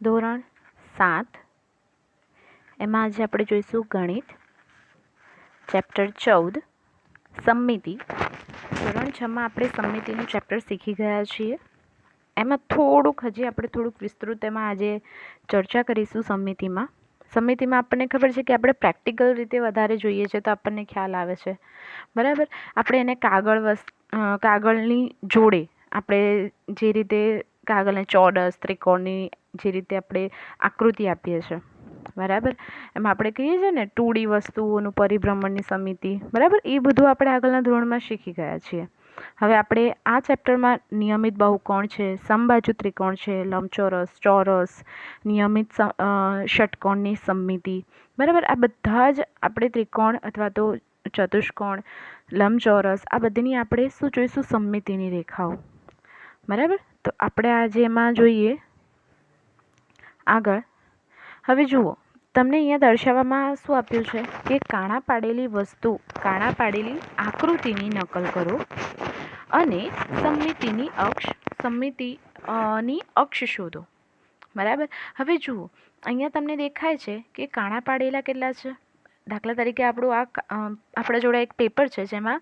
ધોરણ 7 એમાં આજે આપણે જોઈશું ગણિત ચેપ્ટર 14 સમમિતિ. ધોરણ 6માં આપણે સમમિતિનું ચેપ્ટર શીખી ગયા છીએ. એમાં થોડુંક વિસ્તૃત એમાં આજે ચર્ચા કરીશું. સમમિતિમાં આપણને ખબર છે કે આપણે પ્રેક્ટિકલ રીતે વધારે જોઈએ છે તો આપણને ખ્યાલ આવે છે, બરાબર. આપણે એને કાગળની જોડે આપણે જે રીતે કાગળને ચોરસ ત્રિકોણની જે રીતે આપણે આકૃતિ આપીએ છીએ, બરાબર, એમાં આપણે કહીએ છીએ ને 2D વસ્તુઓનું પરિભ્રમણની સમિતિ, બરાબર. એ બધું આપણે આગળના ધોરણમાં શીખી ગયા છીએ. હવે આપણે આ ચેપ્ટરમાં નિયમિત બહુકોણ છે, સમબાજુ ત્રિકોણ છે, લંબચોરસ, ચોરસ, નિયમિત ષટકોણની સમિતિ, બરાબર, આ બધા જ આપણે ત્રિકોણ અથવા તો ચતુષ્કોણ, લંબચોરસ, આ બધીની આપણે શું જોઈશું? સમમિતિની રેખાઓ, બરાબર. તો આપણે આજે એમાં જોઈએ આગળ. હવે જુઓ, તમને અહીંયા દર્શાવવામાં શું આપ્યું છે કે કાણા પાડેલી આકૃતિની નકલ કરો અને સમમિતિની અક્ષ શોધો, બરાબર. હવે જુઓ, અહીંયા તમને દેખાય છે કે કાણા પાડેલા કેટલા છે. દાખલા તરીકે આપણા જોડે એક પેપર છે જેમાં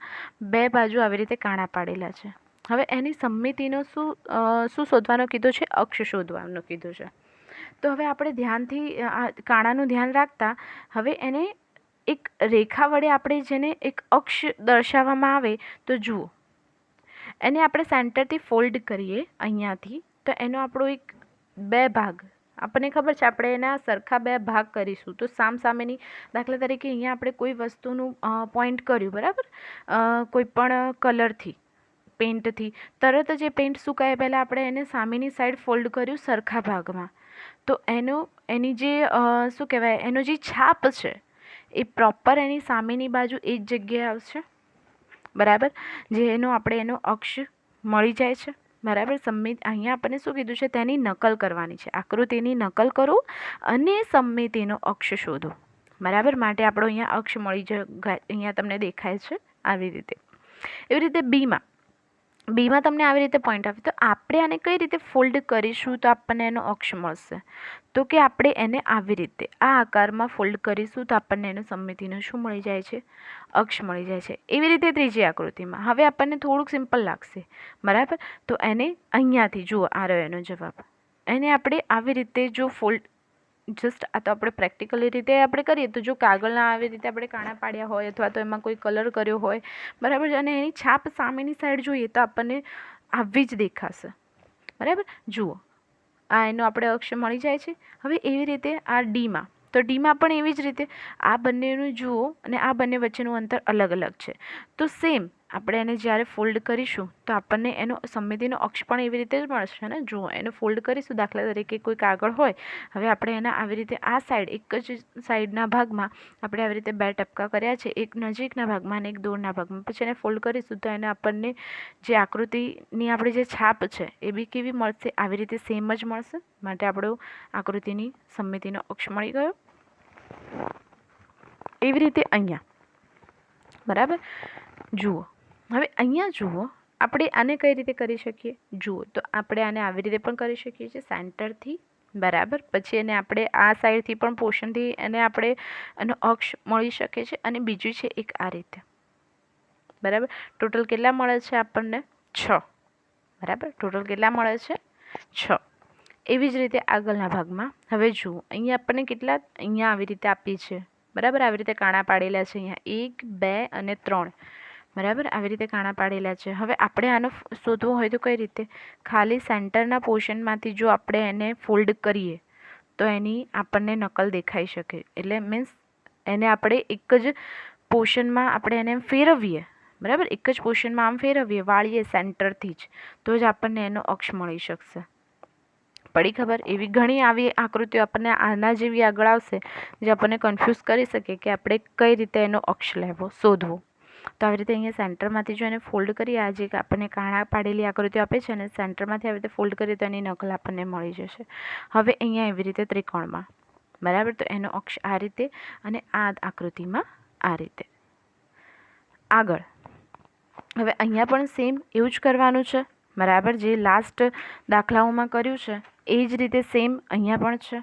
બે બાજુ આવી રીતે કાણા પાડેલા છે. હવે એની સમમિતિનો શું શોધવાનું કીધું છે? અક્ષ શોધવાનું કીધું છે. તો હવે આપણે ધ્યાનથી કાણાનું ધ્યાન રાખતા હવે એને એક રેખા વડે આપણે જેને એક અક્ષ દર્શાવવામાં આવે તો જુઓ, એને આપણે સેન્ટરથી ફોલ્ડ કરીએ અહીંયાથી, તો એનો આપણો એક બે ભાગ આપણને ખબર છે, આપણે એના સરખા બે ભાગ કરીશું. તો સામસામેની દાખલા તરીકે અહીંયા આપણે કોઈ વસ્તુનું પોઈન્ટ કર્યું, બરાબર, કોઈ પણ કલરથી, પેઇન્ટથી, તરત જ એ પેઇન્ટ શું કહે, પહેલાં આપણે એને સામેની સાઈડ ફોલ્ડ કર્યું સરખા ભાગમાં, તો એની જે શું કહેવાય, એનો જે છાપ છે એ પ્રોપર એની સામેની બાજુ એ જ જગ્યાએ આવશે, બરાબર. આપણે એનો અક્ષ મળી જાય છે, બરાબર. અહીંયા આપણને શું કીધું છે? તેની નકલ કરવાની છે, આકૃતિની નકલ કરો અને સમમિતિનો અક્ષ શોધો, બરાબર. માટે આપણો અહીંયા અક્ષ મળી જાય, અહીંયા તમને દેખાય છે આવી રીતે. એવી રીતે બીમાં તમને આવી રીતે પોઈન્ટ આવે તો આપણે આને કઈ રીતે ફોલ્ડ કરીશું તો આપણને એનો અક્ષ મળશે? તો કે આપણે એને આવી રીતે આ આકારમાં ફોલ્ડ કરીશું તો આપણને એનો સમમિતિનો શું મળી જાય છે? અક્ષ મળી જાય છે. એવી રીતે ત્રીજી આકૃતિમાં હવે આપણને થોડુંક સિમ્પલ લાગશે, બરાબર. તો એને અહીંયાથી જુઓ, આ રહ્યો એનો જવાબ. એને આપણે આવી રીતે જો ફોલ્ડ આ તો આપણે પ્રેક્ટિકલી રીતે આપણે કરીએ તો જો કાગળના આવી રીતે આપણે કાણા પાડ્યા હોય અથવા તો એમાં કોઈ કલર કર્યો હોય, બરાબર, અને એની છાપ સામેની સાઈડ જોઈએ તો આપણને આવી જ દેખાશે, બરાબર. જુઓ, આ એનો આપણે અક્ષ મળી જાય છે. હવે એવી રીતે આ ડીમાં પણ એવી જ રીતે આ બંનેનું જુઓ અને આ બંને વચ્ચેનું અંતર અલગ અલગ છે. તો સેમ આપણે એને જ્યારે ફોલ્ડ કરીશું તો આપણને એનો સમમિતિનો અક્ષ પણ એવી રીતે જ મળશે ને. જુઓ, એને ફોલ્ડ કરીશું, દાખલા તરીકે કોઈ કાગળ હોય, હવે આપણે એના આવી રીતે આ સાઈડ એક જ સાઈડના ભાગમાં આપણે આવી રીતે બે ટપકા કર્યા છે, એક નજીકના ભાગમાં અને એક દૂરના ભાગમાં. પછી એને ફોલ્ડ કરીશું તો એને આપણને જે આકૃતિની આપણી જે છાપ છે એ બી કેવી મળશે? આવી રીતે સેમ જ મળશે. માટે આપણો આકૃતિની સમમિતિનો અક્ષ મળી ગયો. એવી રીતે અહીંયા, બરાબર. જુઓ, હવે અહીંયા જુઓ, આપણે આને કઈ રીતે કરી શકીએ? જુઓ, તો આપણે આને આવી રીતે પણ કરી શકીએ છીએ સેન્ટરથી, બરાબર. પછી એને આપણે આ સાઈડથી પણ પોર્શનથી એનો અક્ષ મળી શકે છે. અને બીજું છે એક આ રીતે, બરાબર. ટોટલ કેટલા મળે છે આપણને? 6, બરાબર. ટોટલ કેટલા મળે છે? 6. એવી જ રીતે આગળના ભાગમાં હવે જુઓ, અહીંયા આપણને અહીંયા આવી રીતે આપી છે, બરાબર. આવી રીતે કાણા પાડેલા છે, અહીંયા 1, 2 અને 3, બરાબર. આવી રીતે કાણા પાડેલા છે. હવે આપણે આનો શોધવો હોય તો કઈ રીતે? ખાલી સેન્ટરના પોર્શનમાંથી જો આપણે એને ફોલ્ડ કરીએ તો એની આપણને નકલ દેખાઈ શકે. એટલે મીન્સ એને આપણે એક જ પોર્શનમાં આપણે એને ફેરવીએ, બરાબર. એક જ પોર્શનમાં આમ ફેરવીએ, વાળીએ સેન્ટરથી જ, તો જ આપણને એનો અક્ષ મળી શકશે. પડી ખબર? એવી ઘણી આવી આકૃતિઓ આપણને આના જેવી આગળ આવશે જે આપણને કન્ફ્યુઝ કરી શકે કે આપણે કઈ રીતે એનો અક્ષ લેવો, શોધવો. તો આવી રીતે અહીંયા સેન્ટરમાંથી જો એને ફોલ્ડ કરીએ, આ જે આપણને કાણા પાડેલી આકૃતિઓ આપે છે અને સેન્ટરમાંથી આવી રીતે ફોલ્ડ કરીએ તો એની નકલ આપણને મળી જશે. હવે અહીંયા એવી રીતે ત્રિકોણમાં, બરાબર, તો એનો અક્ષ આ રીતે અને આ આકૃતિમાં આ રીતે. આગળ હવે અહીંયા પણ સેમ એવું જ કરવાનું છે, બરાબર. જે લાસ્ટ દાખલાઓમાં કર્યું છે એ જ રીતે સેમ અહીંયા પણ છે.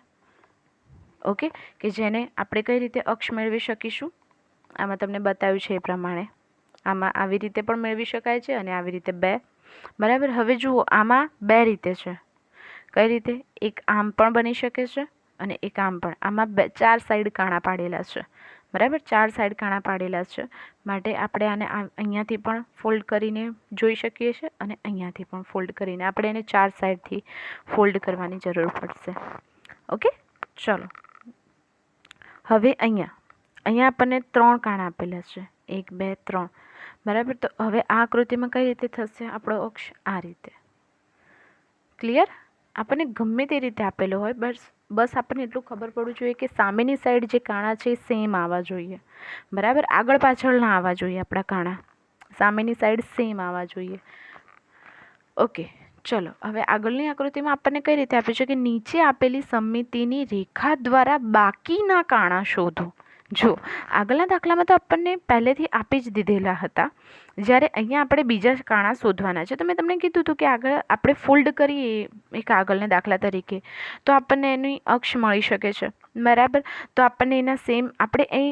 ઓકે, કે જેને આપણે કઈ રીતે અક્ષ મેળવી શકીશું, આમાં તમને બતાવ્યું છે એ પ્રમાણે. આમાં આવી રીતે પણ મેળવી શકાય છે અને આવી રીતે બે. બરાબર. હવે જુઓ, આમાં બે રીતે છે. કઈ રીતે? એક આમ પણ બની શકે છે અને એક આમ પણ. આમાં ચાર સાઈડ કાણા પાડેલા છે. બરાબર, ચાર સાઈડ કાણા પાડેલા છે. માટે આપણે આને અહીંયાથી પણ ફોલ્ડ કરીને જોઈ શકીએ છીએ અને અહીંયાથી પણ ફોલ્ડ કરીને આપણે એને ચાર સાઈડથી ફોલ્ડ કરવાની જરૂર પડશે. ઓકે, ચલો. હવે અહીંયા આપણને ત્રણ કાણા આપેલા છે, 1 2 3. બરાબર. તો હવે આ આકૃતિમાં કઈ રીતે થશે આપણો અક્ષ? આ રીતે. ક્લિયર? આપણને ગમે તે રીતે આપેલો હોય, બસ આપણને એટલું ખબર પડવું જોઈએ કે સામેની સાઈડ જે કાણા છે એ સેમ આવવા જોઈએ. બરાબર, આગળ પાછળ ના આવવા જોઈએ આપણા કાણા, સામેની સાઈડ સેમ આવવા જોઈએ. ઓકે, ચલો. હવે આગળની આકૃતિમાં આપણને કઈ રીતે આપ્યું છે કે નીચે આપેલી સમમિતિની રેખા દ્વારા બાકીના કાણા શોધો. જો આગળના દાખલામાં તો આપણને પહેલેથી આપી જ દીધેલા હતા, જ્યારે અહીંયા આપણે બીજા કાણા શોધવાના છે. તો મેં તમને કીધું હતું કે આગળ આપણે ફોલ્ડ કરીએ એક આગળના દાખલા તરીકે તો આપણને એની અક્ષ મળી શકે છે. બરાબર. તો આપણને એના સેમ આપણે એ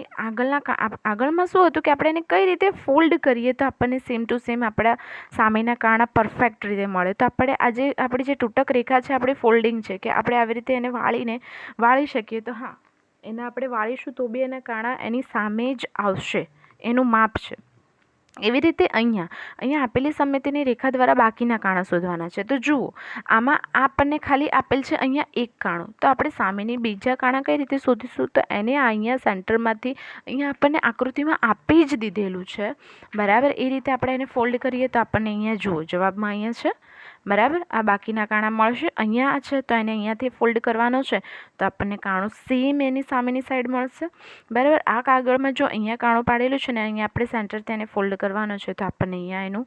આગળમાં શું હતું કે આપણે એને કઈ રીતે ફોલ્ડ કરીએ તો આપણને સેમ ટુ સેમ આપણા સામેના કાણા પરફેક્ટ રીતે મળે. તો આપણે આજે આપણી જે તૂટક રેખા છે, આપણી ફોલ્ડિંગ છે, કે આપણે આવી રીતે એને વાળી શકીએ. તો હા, એને આપણે વાળીશું તો બી એના કાણા એની સામે જ આવશે, એનું માપ છે. એવી રીતે અહીંયા આપેલી સમમિતિની રેખા દ્વારા બાકીના કાણા શોધવાના છે. તો જુઓ, આમાં આપણને ખાલી આપેલ છે અહીંયા એક કાણું. તો આપણે સામેની બીજા કાણા કઈ રીતે શોધીશું? તો એને અહીંયા સેન્ટરમાંથી અહીંયા આપણને આકૃતિમાં આપી જ દીધેલું છે. બરાબર. એ રીતે આપણે એને ફોલ્ડ કરીએ તો આપણને અહીંયા જુઓ જવાબમાં અહીંયા છે. બરાબર. આ બાકીના કાણા મળશે. અહીંયા છે તો એને અહીંયાથી ફોલ્ડ કરવાનો છે તો આપણને કાણું સેમ એની સામેની સાઈડ મળશે. બરાબર. આ કાગળમાં જો અહીંયા કાણું પાડેલું છે ને અહીંયા આપણે સેન્ટરથી એને ફોલ્ડ કરવાનો છે તો આપણને અહીંયા એનું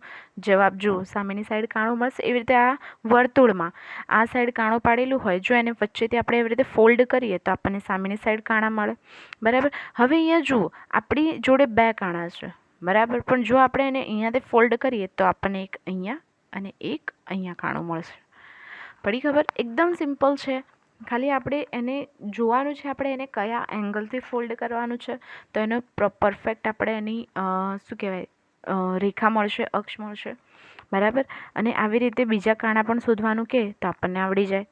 જવાબ જુઓ સામેની સાઈડ કાણું મળશે. એવી રીતે આ વર્તુળમાં આ સાઈડ કાણું પાડેલું હોય, જો એને વચ્ચેથી આપણે એવી રીતે ફોલ્ડ કરીએ તો આપણને સામેની સાઈડ કાણા મળે. બરાબર. હવે અહીંયા જુઓ, આપણી જોડે બે કાણા છે. બરાબર. પણ જો આપણે એને અહીંયાથી ફોલ્ડ કરીએ તો આપણને એક અહીંયા અને એક અહીંયા કાણું મળશે. પડી ખબર? એકદમ સિમ્પલ છે. ખાલી આપણે એને જોવાનું છે, આપણે એને કયા એંગલથી ફોલ્ડ કરવાનું છે તો એનો પરફેક્ટ આપણે એની શું કહેવાય રેખા મળશે, અક્ષ મળશે. બરાબર. અને આવી રીતે બીજા કાણા પણ શોધવાનું કે તો આપણને આવડી જાય.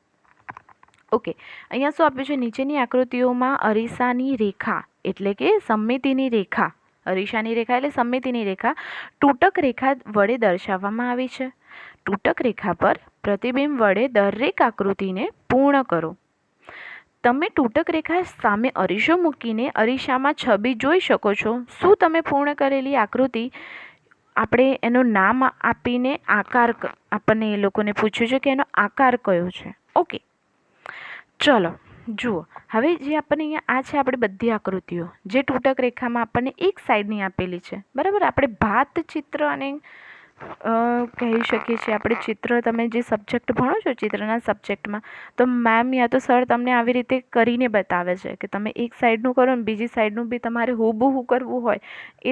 ઓકે, અહીંયા શું આપ્યું છે? નીચેની આકૃતિઓમાં અરીસાની રેખા એટલે કે સમમિતિની રેખા, અરીસાની રેખા એટલે સમમિતિની રેખા તૂટક રેખા વડે દર્શાવવામાં આવી છે. તૂટક રેખા પર પ્રતિબિંબ વડે દરેક આકૃતિને પૂર્ણ કરો. તમે તૂટક રેખા સામે અરીસો મૂકીને અરીસામાં છબી જોઈ શકો છો. શું તમે પૂર્ણ કરેલી આકૃતિ આપણે એનું નામ આપીને આકાર આપણને એ લોકોને પૂછ્યું છે કે એનો આકાર કયો છે. ઓકે, ચલો જુઓ. હવે જે આપણને અહીંયા આ છે આપણી બધી આકૃતિઓ જે તૂટક રેખામાં આપણને એક સાઈડની આપેલી છે. બરાબર. આપણે ભાત ચિત્ર અને કહી શકીએ છીએ. આપણે ચિત્ર, તમે જે સબ્જેક્ટ ભણો છો ચિત્રના સબ્જેક્ટમાં, તો મેમ યા તો સર તમને આવી રીતે કરીને બતાવે છે કે તમે એક સાઈડનું કરો ને બીજી સાઈડનું બી તમારે હુબહુ કરવું હોય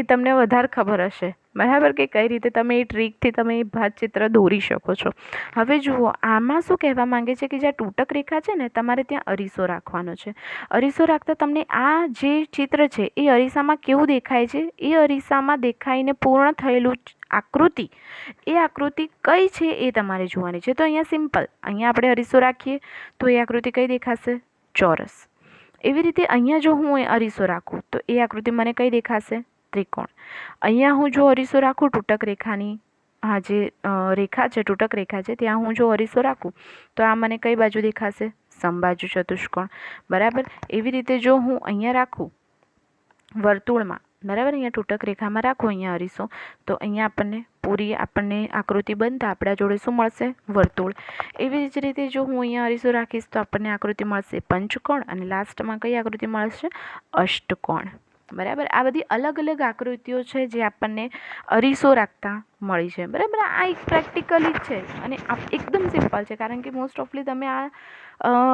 એ તમને વધારે ખબર હશે. બરાબર. કે કઈ રીતે તમે એ ટ્રીકથી તમે એ ભાત ચિત્ર દોરી શકો છો. હવે જુઓ, આમાં શું કહેવા માંગે છે કે જ્યાં તૂટક રેખા છે ને તમારે ત્યાં અરીસો રાખવાનો છે. અરીસો રાખતા તમને આ જે ચિત્ર છે એ અરીસામાં કેવું દેખાય છે, એ અરીસામાં દેખાઈને પૂર્ણ થયેલું આકૃતિ, એ આકૃતિ કઈ છે એ તમારે જોવાની છે. તો અહીંયા સિમ્પલ, અહીંયા આપણે અરીસો રાખીએ તો એ આકૃતિ કઈ દેખાશે? ચોરસ. એવી રીતે અહીંયા જો હું એ અરીસો રાખું તો એ આકૃતિ મને કઈ દેખાશે? ત્રિકોણ. અહીંયા હું જો અરીસો રાખું તૂટક રેખાની, આ જે રેખા છે તૂટક રેખા છે ત્યાં હું જો અરીસો રાખું તો આ મને કઈ બાજુ દેખાશે? સમબાજુ ચતુષ્કોણ. બરાબર. એવી રીતે જો હું અહીંયા રાખું વર્તુળમાં, બરાબર, અહીંયા તૂટક રેખામાં રાખો અહીંયા અરીસો તો અહીંયા આપણને આકૃતિ બનતા આપણા જોડે શું મળશે? વર્તુળ. એવી જ રીતે જો હું અહીંયા અરીસો રાખીશ તો આપણને આકૃતિ મળશે પંચકોણ અને લાસ્ટમાં કઈ આકૃતિ મળશે? અષ્ટકોણ. બરાબર. આ બધી અલગ અલગ આકૃતિઓ છે જે આપણને અરીસો રાખતા મળી છે. બરાબર. આ એક પ્રેક્ટિકલી જ છે અને એકદમ સિમ્પલ છે, કારણ કે મોસ્ટ ઓફલી તમે આ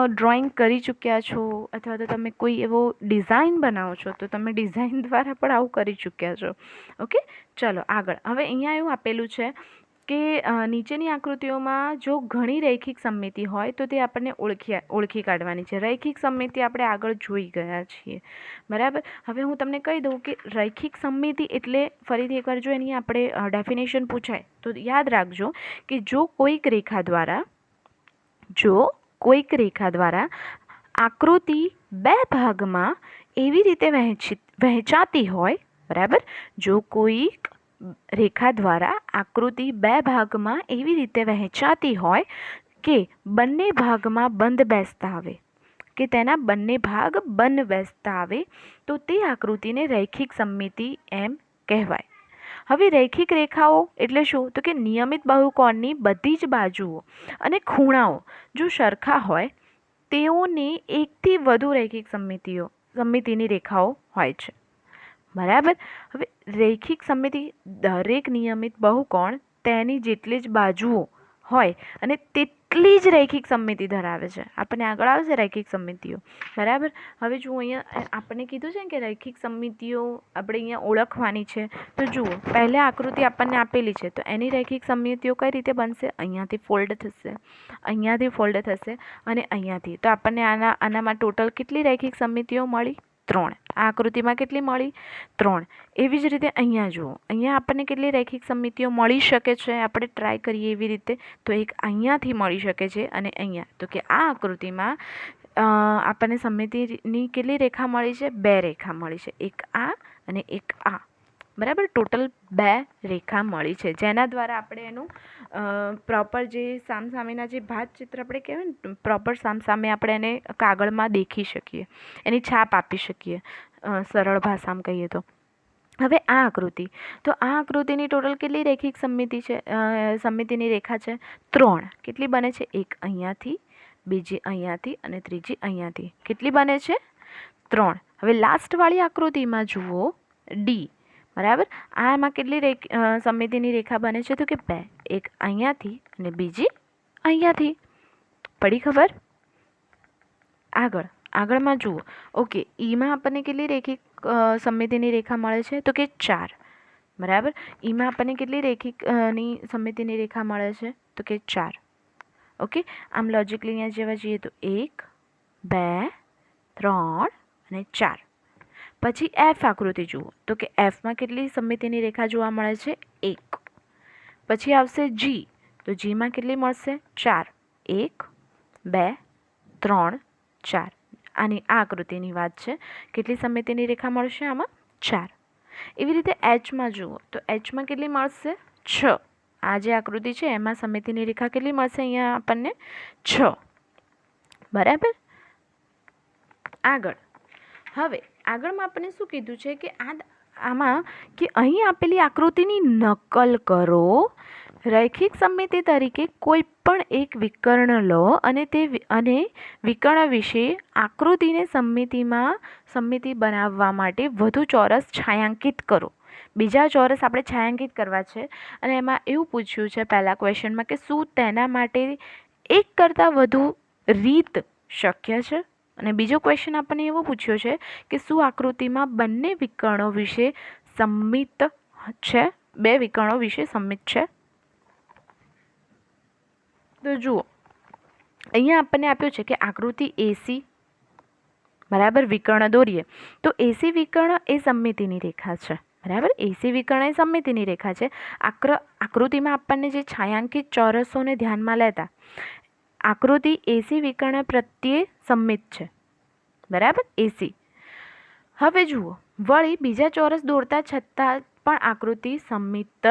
ડ્રોઈંગ કરી ચૂક્યા છો અથવા તો તમે કોઈ એવો ડિઝાઇન બનાવો છો તો તમે ડિઝાઇન દ્વારા પણ આવું કરી ચૂક્યા છો. ઓકે, ચલો આગળ. હવે અહીંયા એવું આપેલું છે કે નીચેની આકૃતિઓમાં જો ઘણી રૈખિક સમમિતિ હોય તો તે આપણને ઓળખી કાઢવાની છે. રૈખિક સમમિતિ આપણે આગળ જોઈ ગયા છીએ, બરાબર. હવે હું તમને કહી દઉં કે રૈખિક સમમિતિ એટલે ફરીથી એકવાર જો એની આપણે ડેફિનેશન પૂછાય તો યાદ રાખજો કે જો કોઈક રેખા દ્વારા આકૃતિ બે ભાગમાં એવી રીતે વહેંચાતી હોય, બરાબર. જો કોઈક રેખા દ્વારા આકૃતિ બે ભાગમાં એવી રીતે વહેંચાતી હોય કે બંને ભાગમાં બંધ બેસતા આવે, કે તેના બંને ભાગ બંધ બેસતા આવે, તો તે આકૃતિને રૈખિક સમમિતિ એમ કહેવાય. હવે રૈખિક રેખાઓ એટલે શું? તો કે નિયમિત બહુકોણની બધી જ બાજુઓ અને ખૂણાઓ જો સરખા હોય તેઓને એકથી વધુ રૈખિક સમમિતિની રેખાઓ હોય છે, બરાબર. હવે રૈખિક સમમિતિ દરેક નિયમિત બહુકોણ તેની જેટલી જ બાજુઓ હોય અને તેટલી જ રૈખિક સમમિતિ ધરાવે છે. આપણને આગળ આવશે રૈખિક સમમિતિઓ, બરાબર. હવે જુઓ અહીંયા આપણને કીધું છે કે રૈખિક સમમિતિઓ આપણે અહીંયા ઓળખવાની છે. તો જુઓ, પહેલા આકૃતિ આપણને આપેલી છે તો એની રૈખિક સમમિતિઓ કઈ રીતે બનશે? અહીંયાથી ફોલ્ડ થશે, અહીંયાથી ફોલ્ડ થશે અને અહીંયાથી. તો આપણને આનામાં ટોટલ કેટલી રૈખિક સમમિતિઓ મળી? 3. આ આકૃતિમાં કેટલી મળી? 3. એવી જ રીતે અહીંયા જુઓ, અહીંયા આપણને કેટલી રૈખિક સમમિતિઓ મળી શકે છે? આપણે ટ્રાય કરીએ એવી રીતે. તો એક અહીંયાથી મળી શકે છે અને અહીંયા. તો કે આ આકૃતિમાં આપણને સમમિતિની કેટલી રેખા મળી છે? 2 રેખા મળી છે, એક આ અને એક આ, બરાબર. ટોટલ 2 રેખા મળી છે, જેના દ્વારા આપણે એનું પ્રોપર જે સામસામેના જે ભાતચિત્ર આપણે કહેવાય ને, પ્રોપર સામસામે આપણે એને કાગળમાં દેખી શકીએ, એની છાપ આપી શકીએ, સરળ ભાષામાં કહીએ તો. હવે આ આકૃતિ, તો આ આકૃતિની ટોટલ કેટલી રૈખિક સમમિતિની રેખા છે? 3. કેટલી બને છે? એક અહીંયાથી, બીજી અહીંયાથી અને ત્રીજી અહીંયાથી. કેટલી બને છે? 3. હવે લાસ્ટવાળી આકૃતિમાં જુઓ ડી, બરાબર. આમાં કેટલી સમમિતિની રેખા બને છે? તો કે 2. એક અહીંયાથી અને બીજી અહીંયાથી. પડી ખબર? આગળમાં જુઓ. ઓકે, ઈમાં આપણને કેટલી રૈખિક સમમિતિની રેખા મળે છે? તો કે 4, બરાબર. ઈમાં આપણને કેટલી રૈખિક સમમિતિની રેખા મળે છે? તો કે 4. ઓકે, આમ લોજિકલી અહીંયા જેવા જઈએ તો 1, 2, 3 અને 4. પછી એફ આકૃતિ જુઓ, તો કે એફમાં કેટલી સમમિતિની રેખા જોવા મળે છે? 1. પછી આવશે જી, તો જીમાં કેટલી મળશે? 4. 1, 2, 3, 4. આની આ આકૃતિની વાત છે. કેટલી સમમિતિની રેખા મળશે આમાં? 4. એવી રીતે એચમાં જુઓ, તો એચમાં કેટલી મળશે? 6. આ જે આકૃતિ છે એમાં સમમિતિની રેખા કેટલી મળશે અહીંયા આપણને? 6, બરાબર. હવે આગળમાં આપણને શું કીધું છે કે આમાં કે અહીં આપેલી આકૃતિની નકલ કરો, રૈખિક સમમિતિ તરીકે કોઈ પણ એક વિકર્ણ લો અને વિકર્ણ વિશે આકૃતિને સમમિતિ બનાવવા માટે વધુ ચોરસ છાંયાંકિત કરો. બીજા ચોરસ આપણે છાંયાંકિત કરવા છે અને એમાં એવું પૂછ્યું છે પહેલા ક્વેશ્ચનમાં કે શું તેના માટે એક કરતાં વધુ રીત શક્ય છે? અને બીજો ક્વેશ્ચન આપણને એવો પૂછ્યો છે કે શું આકૃતિમાં બંને વિકર્ણો વિશે સમમિત છે? 2 વિકર્ણો વિશે સમમિત છે? તો જુઓ, અહીંયા આપણને આપ્યું છે કે આકૃતિ એસી, બરાબર, વિકર્ણ દોરીએ તો એસી વિકર્ણ એ સમમિતિની રેખા છે, બરાબર. એસી વિકર્ણ એ સમમિતિની રેખા છે. આકૃતિમાં આપણને જે છાંયાંકિત ચોરસોને ધ્યાનમાં લેતા આકૃતિ એસી વિકર્ણ પ્રત્યે સમમિત છે, બરાબર, એસી. હવે જુઓ, વળી બીજા ચોરસ દોરતા છતાં પણ આકૃતિ સમમિત જ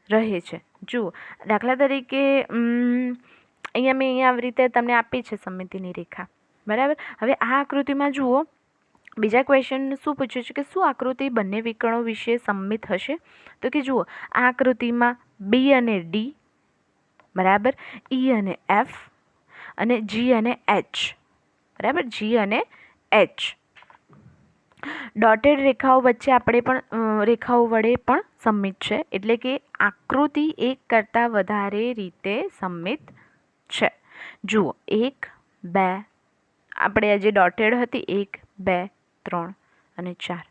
રહે છે. જુઓ, દાખલા તરીકે અહીંયા આવી રીતે તમને આપી છે સમમિતિની રેખા, બરાબર. હવે આ આકૃતિમાં જુઓ, બીજા ક્વેશ્ચન શું પૂછ્યું છે કે શું આકૃતિ બંને વિકર્ણો વિશે સમમિત હશે? તો કે જુઓ, આ આકૃતિમાં બી અને ડી, બરાબર, ઈ અને એફ અને જી અને એચ, બરાબર, જી અને એચ. ડોટેડ રેખાઓ વચ્ચે આપણે પણ રેખાઓ વડે પણ સમમિત છે, એટલે કે આકૃતિ એક કરતાં વધારે રીતે સમમિત છે. જુઓ, 1, 2, આપણે જે ડોટેડ હતી 1, 2, 3 અને 4,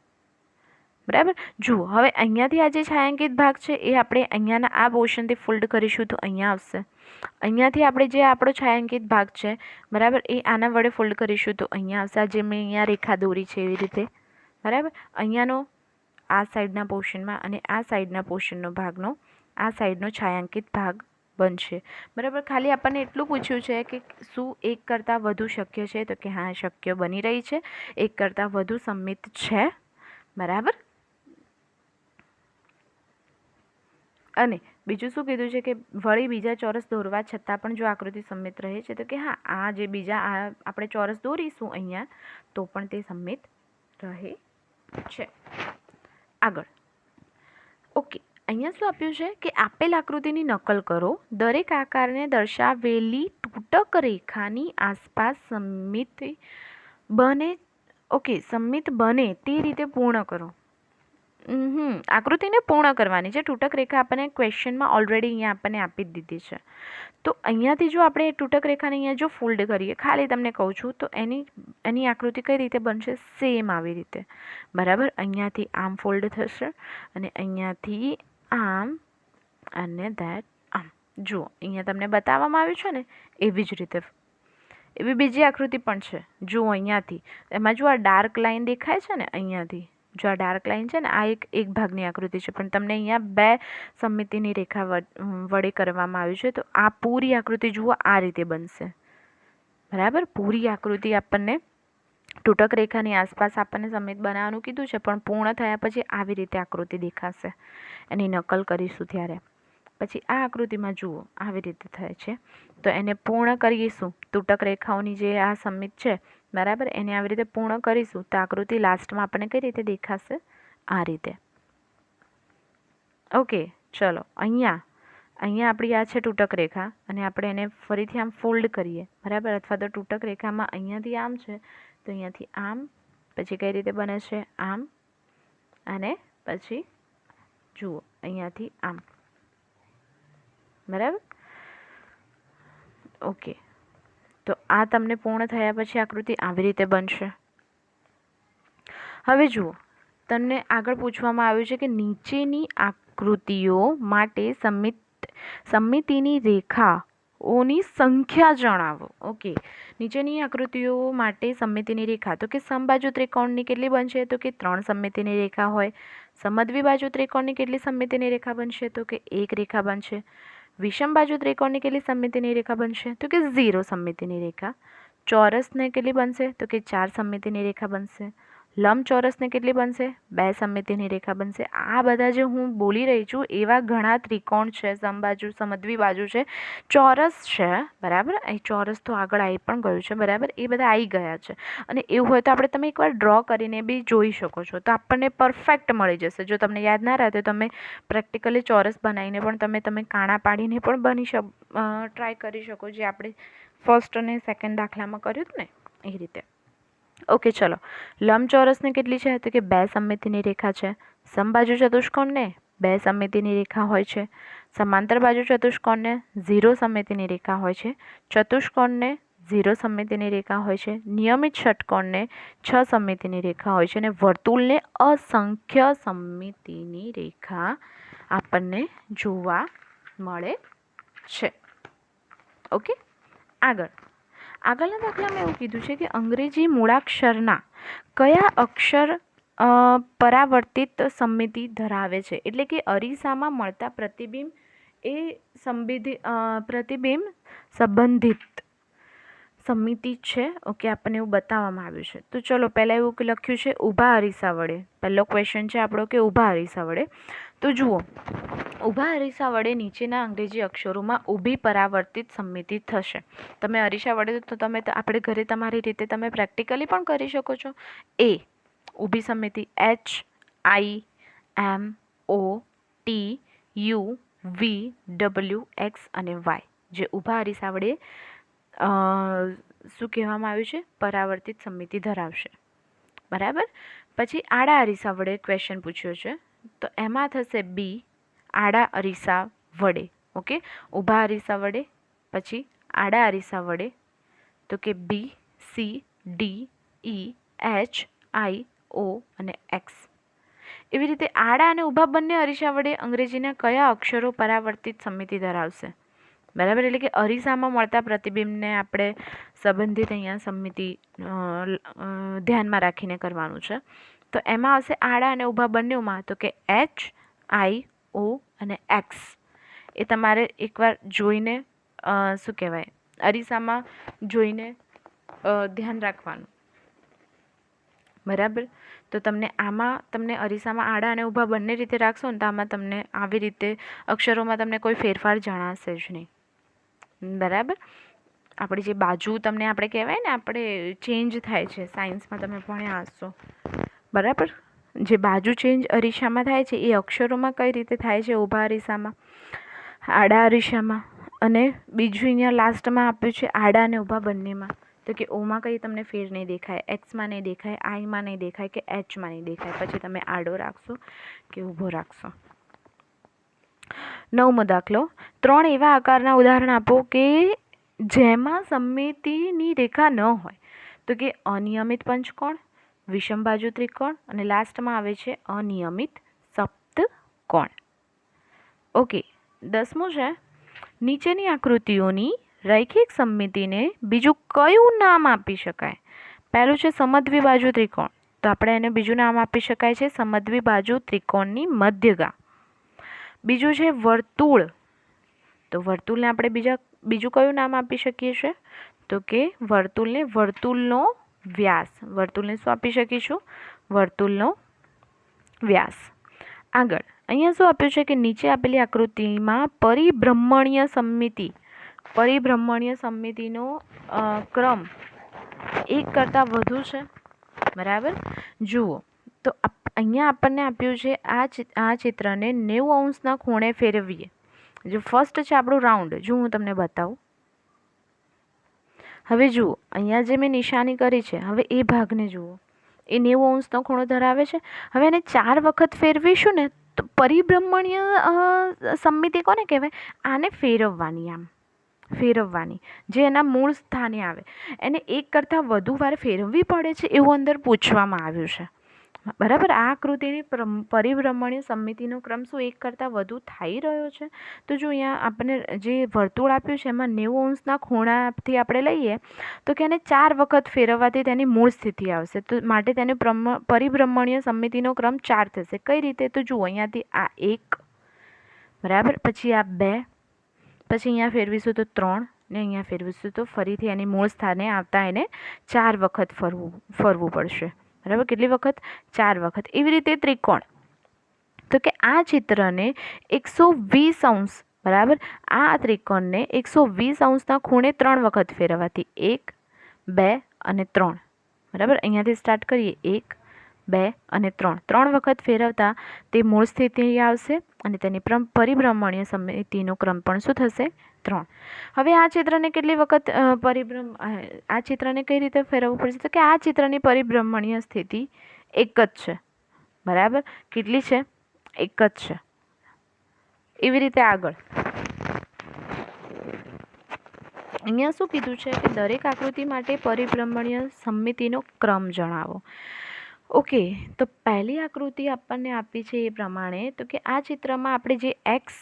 બરાબર. જુઓ હવે અહીંયાથી આ જે છાંયાંકિત ભાગ છે એ આપણે અહીંયાના આ પોર્શનથી ફોલ્ડ કરીશું તો અહીંયા આવશે. અહીંયાથી આપણે જે આપણો છાંયાંકિત ભાગ છે બરાબર એ આના વડે ફોલ્ડ કરીશું તો અહીંયા આવશે. આ જે મેં અહીંયા રેખા દોરી છે એવી રીતે બરાબર. અહીંયાનો આ સાઈડના પોર્શનમાં અને આ સાઈડના પોર્શનનો ભાગનો આ સાઈડનો છાંયાંકિત ભાગ બનશે. બરાબર. ખાલી આપણને એટલું પૂછ્યું છે કે શું એક કરતાં વધુ શક્ય છે તો કે હા શક્ય બની રહી છે, એક કરતાં વધુ સમમિત છે. બરાબર. અને બીજું શું કીધું છે કે વળી બીજા ચોરસ દોરવા છતાં પણ જો આકૃતિ સમમિત રહે છે તો કે હા આ જે બીજા આપણે ચોરસ દોરીશું અહીંયા તો પણ તે સમમિત રહે છે. આગળ ઓકે. અહીંયા શું આપ્યું છે કે આપેલ આકૃતિની નકલ કરો. દરેક આકારને દર્શાવેલી તૂટક રેખાની આસપાસ સમમિત બને સમમિત બને તે રીતે પૂર્ણ કરો. આકૃતિને પૂર્ણ કરવાની છે. તૂટક રેખા આપણને ક્વેશ્ચનમાં ઓલરેડી અહીંયા આપણને આપી જ દીધી છે. તો અહીંયાથી જો આપણે તૂટક રેખાને અહીંયા જો ફોલ્ડ કરીએ, ખાલી તમને કહું છું તો એની આકૃતિ કઈ રીતે બનશે? સેમ આવી રીતે. બરાબર. અહીંયાથી આમ ફોલ્ડ થશે અને અહીંયાથી આમ અને ધેટ આમ. જુઓ અહીંયા તમને બતાવવામાં આવ્યું છે ને એવી જ રીતે. એવી બીજી આકૃતિ પણ છે. જુઓ અહીંયાથી એમાં જો આ ડાર્ક લાઈન દેખાય છે ને અહીંયાથી જો આ ડાર્ક લાઈન છે ને આ એક ભાગની આકૃતિ છે પણ તમને અહીંયા બે સમમિતિની રેખા વડે કરવામાં આવ્યું છે તો આ પૂરી આકૃતિ જુઓ આ રીતે બનશે. બરાબર. પૂરી આકૃતિ આપણને તૂટક રેખાની આસપાસ આપણને સમમિત બનાવવાનું કીધું છે પણ પૂર્ણ થયા પછી આવી રીતે આકૃતિ દેખાશે. એની નકલ કરીશું ત્યારે. પછી આ આકૃતિમાં જુઓ આવી રીતે થાય છે તો એને પૂર્ણ કરીશું. તૂટક રેખાઓની જે આ સમમિત છે બરાબર એને આવી રીતે પૂર્ણ કરીશું તો આકૃતિ લાસ્ટમાં આપણને કઈ રીતે દેખાશે? આ રીતે. ઓકે. ચલો અહીંયા આપણી આ છે તૂટક રેખા અને આપણે એને ફરીથી આમ ફોલ્ડ કરીએ બરાબર. અથવા તો તૂટક રેખામાં અહીંયાથી આમ છે તો અહીંયાથી આમ પછી કઈ રીતે બને છે? આમ અને પછી જુઓ અહીંયાથી આમ. બરાબર. ઓકે. તો આ તમને પૂર્ણ થયા પછી આકૃતિ આવી રીતે બનશે. હવે જુઓ તમને આગળ પૂછવામાં આવ્યું છે કે નીચેની આકૃતિઓ માટે સમમિતિની રેખાઓની સંખ્યા જણાવો. ઓકે. નીચેની આકૃતિઓ માટે સમમિતિની રેખા તો કે સમબાજુ ત્રિકોણની કેટલી બનશે તો કે 3 સમમિતિની રેખા હોય. સમદ્વિબાજુ ત્રિકોણની કેટલી સમમિતિની રેખા બનશે તો કે 1 રેખા બનશે. વિષમ બાજુ ત્રિકોણની કેટલી સમમિતિની રેખા બનશે તો કે 0 સમમિતિની રેખા. ચોરસને કેટલી બનશે તો કે 4 સમમિતિની રેખા બનશે. લંબચોરસને કેટલી બનશે? 2 સમમિતિની રેખા બનશે. આ બધા જે હું બોલી રહી છું એવા ઘણા ત્રિકોણ છે, સમબાજુ સમદ્વિબાજુ છે, ચોરસ છે. બરાબર. અહીં ચોરસ તો આગળ આવી પણ ગયું છે બરાબર. એ બધા આવી ગયા છે અને એવું હોય તો આપણે તમે એકવાર ડ્રો કરીને બી જોઈ શકો છો તો આપણને પરફેક્ટ મળી જશે. જો તમને યાદ ના રહે તો તમે પ્રેક્ટિકલી ચોરસ બનાવીને પણ તમે કાણા પાડીને પણ ટ્રાય કરી શકો જે આપણે ફર્સ્ટ અને સેકન્ડ દાખલામાં કર્યું હતું ને એ રીતે. ઓકે. ચલો લંબચોરસને કેટલી છે તો કે 2 સમમિતિની રેખા છે. સમબાજુ ચતુષ્કોણને 2 સમમિતિની રેખા હોય છે. સમાંતર બાજુ ચતુષ્કોણને 0 સમમિતિની રેખા હોય છે. ચતુષ્કોણને 0 સમમિતિની રેખા હોય છે. નિયમિત ષટકોણને 6 સમમિતિની રેખા હોય છે અને વર્તુળને અસંખ્ય સમમિતિની રેખા આપણને જોવા મળે છે. ઓકે. આગળના દાખલામાં એવું કીધું છે કે અંગ્રેજી મૂળાક્ષરના કયા અક્ષર પરાવર્તિત સમમિતિ ધરાવે છે? એટલે કે અરીસામાં મળતા પ્રતિબિંબ એ પ્રતિબિંબ સંબંધિત સમમિતિ છે. ઓકે. આપણને એવું બતાવવામાં આવ્યું છે. તો ચલો પહેલાં એવું લખ્યું છે ઊભા અરીસા વડે. પહેલો ક્વેશ્ચન છે આપણો કે ઊભા અરીસા વડે. તો જુઓ ઊભા અરીસા વડે નીચેના અંગ્રેજી અક્ષરોમાં ઊભી પરાવર્તિત સમમિતિ થશે. તમે અરીસા વડે તો આપણે ઘરે તમારી રીતે તમે પ્રેક્ટિકલી પણ કરી શકો છો. એ ઊભી સમમિતિ HIMOTUVWX અને Y જે ઊભા અરીસા વડે શું કહેવામાં આવ્યું છે? પરાવર્તિત સમમિતિ ધરાવશે. બરાબર. પછી આડા અરીસા વડે ક્વેશ્ચન પૂછ્યો છે તો એમાં થશે બી આડા અરીસા વડે. ઓકે. ઊભા અરીસા વડે પછી આડા અરીસા વડે તો કે BCDEHIO અને X. એવી રીતે આડા અને ઊભા બંને અરીસા વડે અંગ્રેજીના કયા અક્ષરો પરાવર્તિત સમિતિ ધરાવશે? બરાબર, એટલે કે અરીસામાં મળતા પ્રતિબિંબને આપણે સંબંધિત અહીંયા સમિતિ ધ્યાનમાં રાખીને કરવાનું છે. તો એમાં આવશે આડા અને ઊભા બંનેમાં તો કે H, I, O અને X. એ તમારે એકવાર જોઈને શું કહેવાય અરીસામાં જોઈને ધ્યાન રાખવાનું. બરાબર, તો તમને અરીસામાં આડા અને ઊભા બંને રીતે રાખશો ને તો આમાં તમને આવી રીતે અક્ષરોમાં તમને કોઈ ફેરફાર જણાશે જ નહીં. બરાબર, આપણી જે બાજુ તમને આપણે કહેવાય ને આપણે ચેન્જ થાય છે, સાયન્સમાં તમે ભણ્યા હશો. બરાબર, જે બાજુ ચેન્જ અરીસામાં થાય છે એ અક્ષરોમાં કઈ રીતે થાય છે? ઊભા અરીસામાં, આડા અરીસામાં, અને બીજું અહીંયા લાસ્ટમાં આપ્યું છે આડા અને ઊભા બંનેમાં. તો કે ઓમાં કંઈ તમને ફેર નહીં દેખાય, એક્સમાં નહીં દેખાય, આઈમાં નહીં દેખાય કે એચમાં નહીં દેખાય. પછી તમે આડો રાખશો કે ઊભો રાખશો. 9મો દાખલો, 3 એવા આકારના ઉદાહરણ આપો કે જેમાં સમમિતિની રેખા ન હોય. તો કે અનિયમિત પંચકોણ, વિષમ બાજુ ત્રિકોણ અને લાસ્ટમાં આવે છે અનિયમિત સપ્તકોણ. ઓકે, 10મું છે, નીચેની આકૃતિઓની રૈખિક સમમિતિને બીજું કયું નામ આપી શકાય? પહેલું છે સમદ્વિબાજુ ત્રિકોણ, તો આપણે એને બીજું નામ આપી શકાય છે સમદ્વિબાજુ ત્રિકોણની મધ્યગા. બીજું છે વર્તુળ, તો વર્તુળને આપણે બીજું કયું નામ આપી શકીએ છીએ? તો કે વર્તુળને વર્તુળનો વ્યાસ. વર્તુળને શું આપી શકીશું? વર્તુળનો વ્યાસ. આગળ અહીંયા શું આપ્યું છે કે નીચે આપેલી આકૃતિમાં પરિભ્રમણીય સમમિતિનો ક્રમ એક કરતાં વધુ છે. બરાબર, જુઓ તો અહીંયા આપણને આપ્યું છે આ ચિત્રને 90 અંશના ખૂણે ફેરવીએ. જો ફર્સ્ટ છે આપણું રાઉન્ડ, જો હું તમને બતાવું. હવે જુઓ અહીંયા જે મેં નિશાની કરી છે, હવે એ ભાગને જુઓ, એ 90 અંશનો ખૂણો ધરાવે છે. હવે એને 4 વખત ફેરવીશું ને તો પરિભ્રમણીય સમમિતિ કોને કહેવાય? આને ફેરવવાની જે એના મૂળ સ્થાને આવે એને એક કરતાં વધુ વાર ફેરવવી પડે છે એવું અંદર પૂછવામાં આવ્યું છે. બરાબર, આ આકૃતિની પરિભ્રમણીય સમમિતિનો ક્રમ શું એક કરતાં વધુ થઈ રહ્યો છે? તો જો અહીંયા આપણને જે વર્તુળ આપ્યું છે એમાં 90 અંશના ખૂણાથી આપણે લઈએ તો કે એને 4 વખત ફેરવવાથી તેની મૂળ સ્થિતિ આવશે. તો માટે તેને પરિભ્રમણીય સમમિતિનો ક્રમ 4 થશે. કઈ રીતે? તો જુઓ અહીંયાથી આ 1, બરાબર, પછી આ 2, પછી અહીંયા ફેરવીશું તો 3 ને અહીંયા ફેરવીશું તો ફરીથી એની મૂળ સ્થાને આવતા એને 4 વખત ફરવું પડશે. બરાબર, કેટલી વખત? 4 વખત. એવી રીતે ત્રિકોણ, તો કે આ ચિત્રને 120 અંશ, બરાબર, આ ત્રિકોણને 120 અંશના ખૂણે 3 વખત ફેરવવાથી 1, 2 અને 3. બરાબર, અહીંયાથી સ્ટાર્ટ કરીએ 1, 2 અને 3 વખત ફેરવતા તે મૂળ સ્થિતિ આવશે અને તેની પરિભ્રમણીય સમમિતિનો ક્રમ પણ શું થશે? 3. હવે આ ચિત્રને કેટલી વખત આ ચિત્રને કઈ રીતે ફેરવવું પડશે? તો કે આ ચિત્રની પરિભ્રમણીય સ્થિતિ એક જ છે. બરાબર, કેટલી છે? એક જ છે. એવી રીતે આગળ અહીંયા શું કીધું છે કે દરેક આકૃતિ માટે પરિભ્રમણીય સમમિતિનો ક્રમ જણાવો. ઓકે, તો પહેલી આકૃતિ આપણને આપી છે એ પ્રમાણે, તો કે આ ચિત્રમાં આપણે જે એક્સ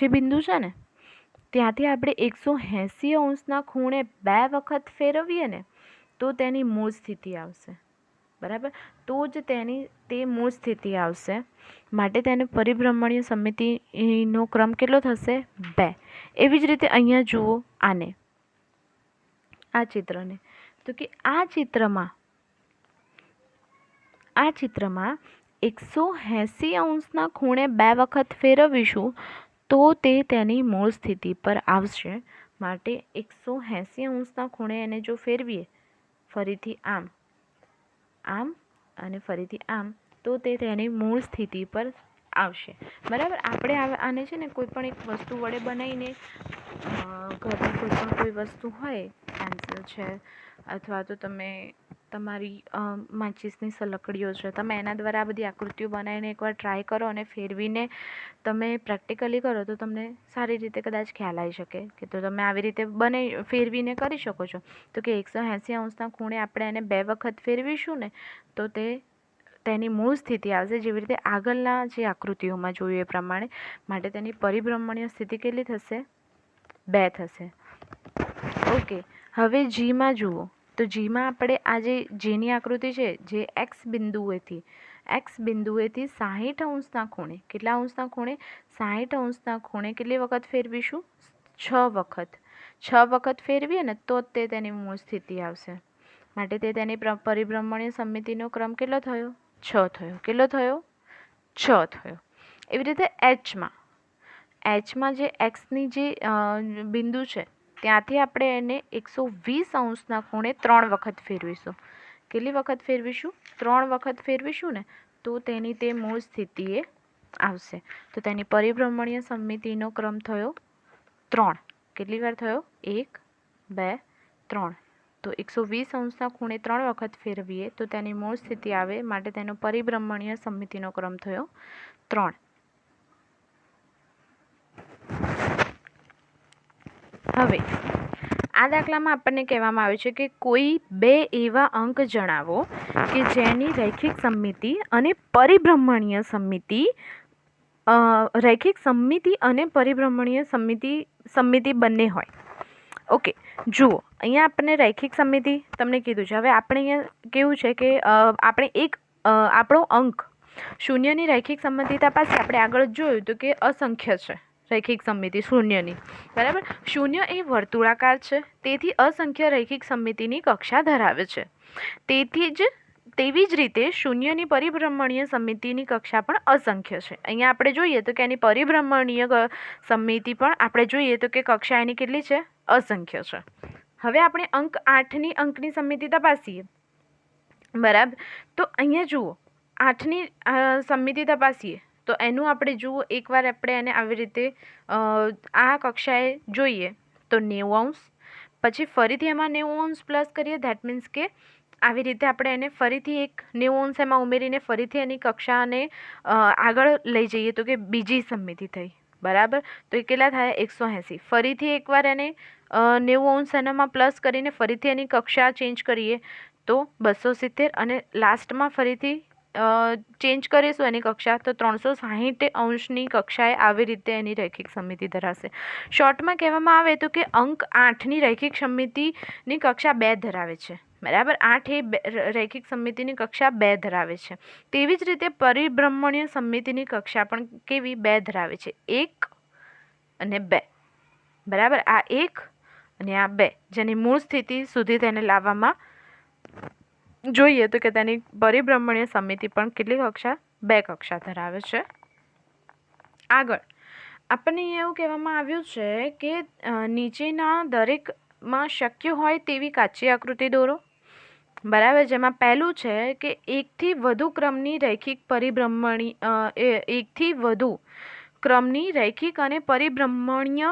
જે બિંદુ છે ને ત્યાંથી આપણે 180 અંશના ખૂણે 2 વખત ફેરવીએ ને તો તેની મૂળ સ્થિતિ આવશે. બરાબર, તો જ તે મૂળ સ્થિતિ આવશે. માટે તેને પરિભ્રમણીય સમમિતિનો ક્રમ કેટલો થશે? 2. એવી જ રીતે અહીંયા જુઓ આ ચિત્રને, તો કે આ ચિત્રમાં 180 અંશના ખૂણે 2 વખત ફેરવીશું તો તે તેની મૂળ સ્થિતિ પર આવશે. માટે 180 અંશના ખૂણે એને જો ફેરવીએ ફરીથી આમ અને ફરીથી આમ તો તે તેની મૂળ સ્થિતિ પર આવશે. બરાબર, આપણે આને છે ને કોઈ પણ એક વસ્તુ વડે બનાવીને ઘરની કોઈ વસ્તુ હોય, પેન્સિલ છે અથવા તો તમે તમારી માચીસની સલકડીઓ છે, તમે એના દ્વારા આ બધી આકૃતિઓ બનાવીને એકવાર ટ્રાય કરો અને ફેરવીને તમે પ્રેક્ટિકલી કરો તો તમને સારી રીતે કદાચ ખ્યાલ આવી શકે કે તો તમે આવી રીતે ફેરવીને કરી શકો છો. તો કે 180 અંશના ખૂણે આપણે એને 2 વખત ફેરવીશું ને તો તે તેની મૂળ સ્થિતિ આવશે, જેવી રીતે આગળના જે આકૃતિઓમાં જોયું એ પ્રમાણે. માટે તેની પરિભ્રમણીય સ્થિતિ કેટલી થશે? 2 થશે. ઓકે, હવે જીમાં જુઓ તો જીમાં આપણે આ જે જીની આકૃતિ છે, જે એક્સ બિંદુએથી 60 ખૂણે, કેટલા અંશના ખૂણે? 60 ખૂણે કેટલી વખત ફેરવીશું? 6 વખત. 6 વખત ફેરવીએ ને તો જ તે તેની મૂળ સ્થિતિ આવશે. માટે તે તેની પરિભ્રમણીય સમમિતિનો ક્રમ કેટલો થયો? 6 થયો. કેટલો થયો? 6 થયો. એવી રીતે એચમાં જે એક્સની જે બિંદુ છે ત્યાંથી આપણે એને 120 અંશના ખૂણે 3 વખત ફેરવીશું. કેટલી વખત ફેરવીશું? 3 વખત ફેરવીશું ને તો તેની તે મૂળ સ્થિતિએ આવશે. તો તેની પરિભ્રમણીય સમમિતિનો ક્રમ થયો 3. કેટલી વાર થયો? 1, 2, 3. તો 120 અંશના ખૂણે 3 વખત ફેરવીએ તો તેની મૂળ સ્થિતિ આવે. માટે તેનો પરિભ્રમણીય સમમિતિનો ક્રમ થયો 3. હવે આ દાખલામાં આપણને કહેવામાં આવ્યું છે કે કોઈ 2 એવા અંક જણાવો કે જેની રૈખિક સમમિતિ અને પરિભ્રમણીય સમમિતિ પરિભ્રમણીય સમમિતિ બંને હોય. ઓકે, જુઓ અહીંયા આપણને રૈખિક સમમિતિ તમને કીધું છે. હવે આપણે અહીંયા કેવું છે કે આપણે આપણો અંક શૂન્યની રૈખિક સમમિતિ તપાસી. આપણે આગળ જોયું તો કે અસંખ્ય છે રૈખિક સમમિતિ શૂન્યની, બરાબર. શૂન્ય એ વર્તુળાકાર છે, તેથી અસંખ્ય રૈખિક સમમિતિની કક્ષા ધરાવે છે. તેવી જ રીતે શૂન્યની પરિભ્રમણીય સમમિતિની કક્ષા પણ અસંખ્ય છે. અહીંયા આપણે જોઈએ તો કે એની પરિભ્રમણીય સમમિતિ પણ આપણે જોઈએ તો કે કક્ષા એની કેટલી છે? અસંખ્ય છે. હવે આપણે અંક 8ની અંકની સમમિતિ તપાસીએ, બરાબર. તો અહીંયા જુઓ 8ની સમમિતિ તપાસીએ તો એનું આપણે જુઓ એકવાર આપણે એને આવી રીતે આ કક્ષાએ જોઈએ તો 90 અંશ, પછી ફરીથી એમાં 90 અંશ પ્લસ કરીએ. ધેટ મીન્સ કે આવી રીતે આપણે એને ફરીથી એક 90 અંશ એમાં ઉમેરીને ફરીથી એની કક્ષાને આગળ લઈ જઈએ તો કે બીજી સમમિતિ થઈ, બરાબર. તો એ કેટલા થાય? 180. ફરીથી એકવાર એને 90 અંશ એનામાં પ્લસ કરીને ફરીથી એની કક્ષા ચેન્જ કરીએ તો 270 અને લાસ્ટમાં ફરીથી ચેન્જ કરીશું એની કક્ષા તો 360 અંશની કક્ષાએ આવી રીતે એની રૈખિક સમમિતિ ધરાવશે. શોર્ટમાં કહેવામાં આવે તો કે અંક 8ની રૈખિક સમમિતિની કક્ષા 2 ધરાવે છે, બરાબર. 8 એ રૈખિક સમમિતિની કક્ષા 2 ધરાવે છે. તેવી જ રીતે પરિભ્રમણીય સમમિતિની કક્ષા પણ કેવી? 2 ધરાવે છે. 1 અને 2, બરાબર. આ 1 અને આ 2 જેની મૂળ સ્થિતિ સુધી તેને લાવવામાં જોઈએ તો કે તેની પરિભ્રમણીય સમમિતિ પણ કેટલી કક્ષા? 2 કક્ષા ધરાવે છે. આગળ આપણને એવું કહેવામાં આવ્યું છે કે નીચેના દરેકમાં શક્ય હોય તેવી કાચી આકૃતિ દોરો, બરાબર. જેમાં પહેલું છે કે એકથી વધુ ક્રમની રૈખિક અને પરિભ્રમણીય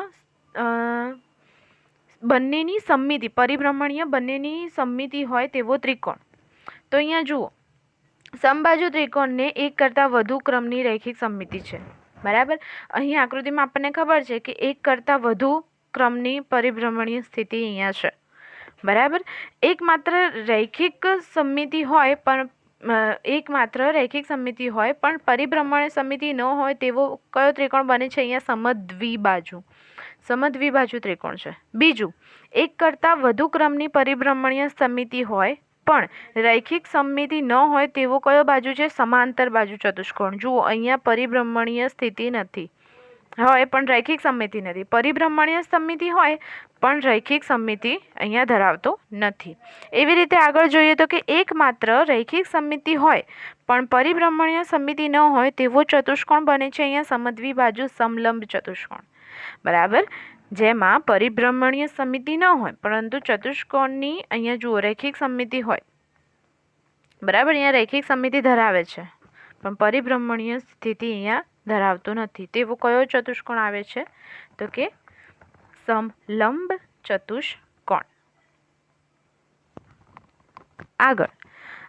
બંનેની સમમિતિ હોય તેવો ત્રિકોણ. તો અહીંયા જુઓ સમબાજુ ત્રિકોણને એક કરતાં વધુ ક્રમની રૈખિક સમમિતિ છે, બરાબર. અહીં આકૃતિમાં આપણને ખબર છે કે એક કરતાં વધુ ક્રમની પરિભ્રમણીય સ્થિતિ અહીંયા છે, બરાબર. એકમાત્ર રૈખિક સમમિતિ હોય પણ પરિભ્રમણીય સમમિતિ ન હોય તેવો કયો ત્રિકોણ બને છે? અહીંયા સમદ્વિબાજુ ત્રિકોણ છે. બીજું, એક કરતાં વધુ ક્રમની પરિભ્રમણીય સમમિતિ હોય પણ રૈખિક સમમિતિ ન હોય તેવો કયો બાજુ છે? સમાંતર બાજુ ચતુષ્કોણ. જુઓ અહીંયા પરિભ્રમણીય સ્થિતિ નથી હોય પણ રૈખિક સમમિતિ નથી. પરિભ્રમણીય સમમિતિ હોય પણ રૈખિક સમમિતિ અહીંયા ધરાવતો નથી. એવી રીતે આગળ જોઈએ તો કે એકમાત્ર રૈખિક સમમિતિ હોય પણ પરિભ્રમણીય સમમિતિ ન હોય તેવો ચતુષ્કોણ બને છે અહીંયા સમદ્વિબાજુ સમલંબ ચતુષ્કોણ, બરાબર. જેમાં પરિભ્રમણીય સમમિતિ ન હોય પરંતુ ચતુષ્કોણની અહીંયા જુઓ રૈખિક સમમિતિ હોય, બરાબર. અહીંયા રૈખિક સમમિતિ ધરાવે છે પણ પરિભ્રમણીય સ્થિતિ અહીંયા ધરાવતો નથી. તેવો કયો ચતુષ્કોણ આવે છે? તો કે સમલંબ ચતુષ્કોણ. આગળ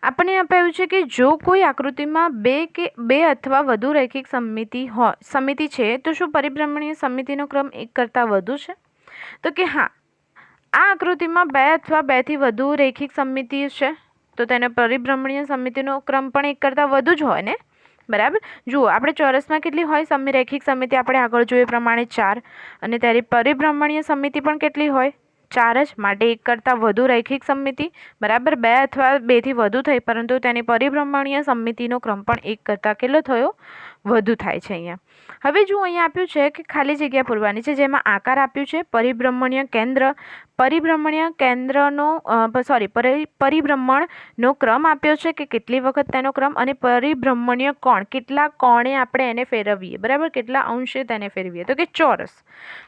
આપણને આપ્યું છે કે જો કોઈ આકૃતિમાં બે અથવા વધુ રૈખિક સમમિતિ છે તો શું પરિભ્રમણીય સમમિતિનો ક્રમ 1 કરતાં વધુ છે? તો કે હા, આ આકૃતિમાં 2 અથવા 2થી વધુ રૈખિક સમમિતિ છે, તો તેને પરિભ્રમણીય સમિતિનો ક્રમ પણ એક કરતાં વધુ જ હોય ને, બરાબર. જુઓ આપણે ચોરસમાં કેટલી હોય સમરૈખિક સમિતિ, આપણે આગળ જોઈએ પ્રમાણે 4, અને ત્યારે પરિભ્રમણીય સમિતિ પણ કેટલી હોય 4 જ, માટે એક કરતાં વધુ રૈખિક સમિતિ, બરાબર. 2 અથવા 2 થી વધુ થઈ પરંતુ તેની પરિભ્રમણીય સમિતિનો ક્રમ પણ એક કરતાં કેટલો થયો, વધુ થાય છે અહીંયા. હવે જુઓ અહીંયા આપ્યું છે કે ખાલી જગ્યા પૂરવાની છે, જેમાં આકાર આપ્યું છે પરિભ્રમણીય કેન્દ્ર, પરિભ્રમણીય કેન્દ્રનો પરિભ્રમણનો ક્રમ આપ્યો છે કે કેટલી વખત તેનો ક્રમ, અને પરિભ્રમણીય કોણ, કેટલા કોણે આપણે એને ફેરવીએ, બરાબર, કેટલા અંશે તેને ફેરવીએ, તો કે ચોરસ.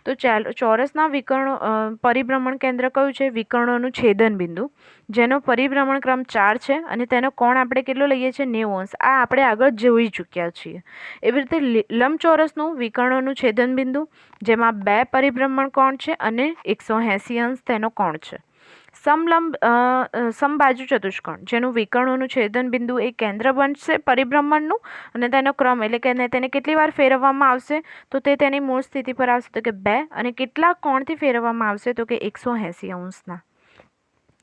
તો ચાલો ચોરસના વિકર્ણો, પરિભ્રમણ કેન્દ્ર કયું છે, વિકર્ણોનું છેદન બિંદુ, જેનો પરિભ્રમણ ક્રમ 4 છે અને તેનો કોણ આપણે કેટલો લઈએ છીએ 90 અંશ. આ આપણે આગળ જોઈ ચૂક્યા છીએ. એવી રીતે લંબચોરસનું વિકર્ણોનું છેદન બિંદુ, જેમાં 2 પરિભ્રમણ કોણ છે અને 180 અંશ તેનો કોણ છે. સમબાજુ ચતુષ્કોણ, જેનું વિકર્ણોનું છેદન બિંદુ એ કેન્દ્ર બનશે પરિભ્રમણનું, અને તેનો ક્રમ એટલે કે તેને કેટલી વાર ફેરવવામાં આવશે, તો તે તેની મૂળ સ્થિતિ પર આવશે તો કે 2, અને કેટલા કોણથી ફેરવવામાં આવશે તો કે 180 અંશના.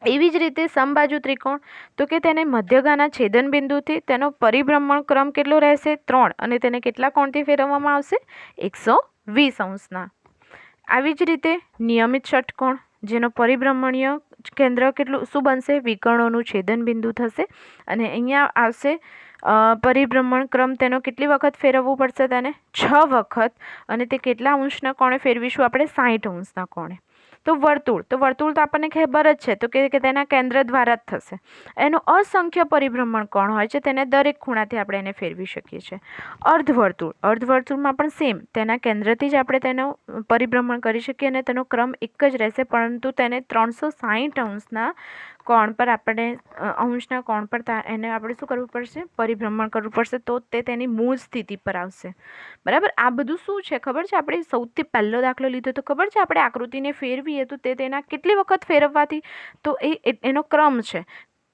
એવી જ રીતે સમબાજુ ત્રિકોણ, તો કે તેને મધ્યગાના છેદન બિંદુથી તેનો પરિભ્રમણ ક્રમ કેટલો રહેશે 3, અને તેને કેટલા કોણથી ફેરવવામાં આવશે 120 અંશના. આવી જ રીતે નિયમિત ષટકોણ, જેનો પરિભ્રમણીય કેન્દ્ર કેટલું શું બનશે, વિકર્ણોનું છેદન બિંદુ થશે, અને અહીંયા આવશે પરિભ્રમણ ક્રમ, તેનો કેટલી વખત ફેરવવું પડશે, તેને 6 વખત, અને તે કેટલા અંશના કોણે ફેરવીશું આપણે 60 અંશના કોણે. તો વર્તુળ તો આપણને ખબર જ છે, તો કે તેના કેન્દ્ર દ્વારા જ થશે. એનું અસંખ્ય પરિભ્રમણ કોણ હોય છે, તેને દરેક ખૂણાથી આપણે એને ફેરવી શકીએ છીએ. અર્ધવર્તુળમાં પણ સેમ, તેના કેન્દ્રથી જ આપણે તેનું પરિભ્રમણ કરી શકીએ, અને તેનો ક્રમ એક જ રહેશે, પરંતુ તેને 360 અંશના કોણ પર આપણે અંશના કોણ પર એને આપણે શું કરવું પડશે, પરિભ્રમણ કરવું પડશે, તો તે તેની મૂળ સ્થિતિ પર આવશે, બરાબર. આ બધું શું છે ખબર છે, આપણે સૌથી પહેલો દાખલો લીધો તો ખબર છે, આપણે આકૃતિને ફેરવીએ તો તેના કેટલી વખત ફેરવવાથી, તો એનો ક્રમ છે,